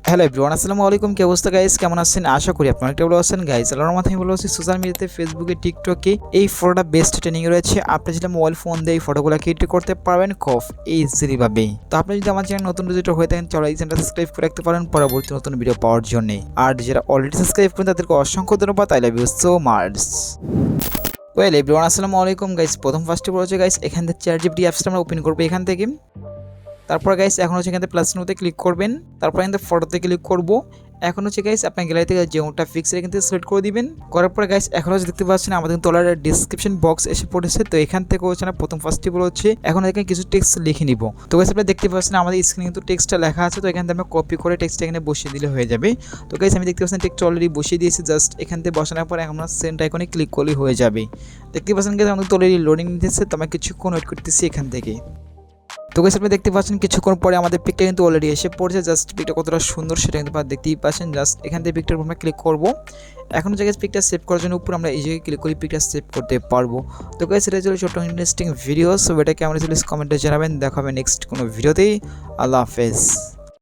Hello everyone, আসসালামু আলাইকুম। কি অবস্থা গাইস, কেমন আছেন? আশা করি আপনারা অনেকটা ভালো আছেন গাইস। আল্লাহর রহমতে আমি ভালো আছি। সোশ্যাল মিডিয়াতে ফেসবুকে, টিকটকে এই ফটোটা বেস্ট ট্রেনিং রয়েছে। আপনি যেটা মোবাইল ফোন দিয়ে এই ফটোগুলো ক্রিয়েট করতে পারবেন খুব ইজিলি ভাবে। তো আপনি যদি আমার চ্যানেল নতুন ভিজিটর হয়ে থাকেন, চলো এই চ্যানেলটা সাবস্ক্রাইব করে রাখতে পারেন পরবর্তী নতুন ভিডিও পাওয়ার জন্য। আর যারা অলরেডি সাবস্ক্রাইব করেন তাদেরকে অসংখ্য ধন্যবাদ। I love you so much. Well everyone, আসসালামু আলাইকুম গাইস। ফার্স্টে বলেছে গাইস, এখান থেকে চ্যাটজিপিটি অ্যাপসটা আমরা ওপেন করবো এখান থেকে। তারপর গাইস এখন হচ্ছে এখানে প্লাস নোতে ক্লিক করবেন, তারপর এখান থেকে ফটোতে ক্লিক করব। এখন হচ্ছে গাইস আপনার গ্যালারি থেকে যেটা ফিক্সড এখান থেকে সিলেক্ট করে দিবেন। করার পর গাইস এখন হচ্ছে দেখতে পাচ্ছেন আমাদের তলার ডেসক্রিপশন বক্স এসে পড়েছে। তো এখান থেকে হচ্ছে না ফার্স্টে বলে হচ্ছে এখন এখানে কিছু টেক্সট লিখে নিব। তো গাইস আপনারা দেখতে পাচ্ছেন আমাদের স্ক্রিনে কিন্তু টেক্সটটা লেখা আছে। তো এখান থেকে আমরা কপি করে টেক্সটটা এখানে বসিয়ে দিলে হয়ে যাবে। তো গাইস আমি দেখতে পাচ্ছেন টেক্সট অলরেডি বসিয়ে দিয়েছি। জাস্ট এখান থেকে বসানোর পর আমরা সেন্ড আইকনে ক্লিক করলেই হয়ে যাবে। দেখতে পাচ্ছেন গাইস আমাদের অলরেডি লোডিং নিতেছে। তো আমরা কিছুক্ষণ ওয়েট করতেছি এখান থেকে। তো গাইস আপনি দেখতে পাচ্ছেন কিছুক্ষণ পরে আমাদের পিকটা কিন্তু অলরেডি এসে পড়ছে। জাস্ট পিকটা কতটা সুন্দর সেটা কিন্তু আপনারা দেখতেই পাচ্ছেন। জাস্ট এখান থেকে পিকটার উপর আমরা ক্লিক করব। এখন হচ্ছে গাইস পিকটা সেভ করার জন্য উপর আমরা এই জায়গায় ক্লিক করে পিকটা সেভ করতে পারবো। তো গাইস এটা ছিল ছোট্ট ইন্টারেস্টিং ভিডিও। সো এটা কেমন ছিল কমেন্টে জানাবেন। দেখা হবে নেক্সট কোনো ভিডিওতেই। আল্লাহ হাফেজ।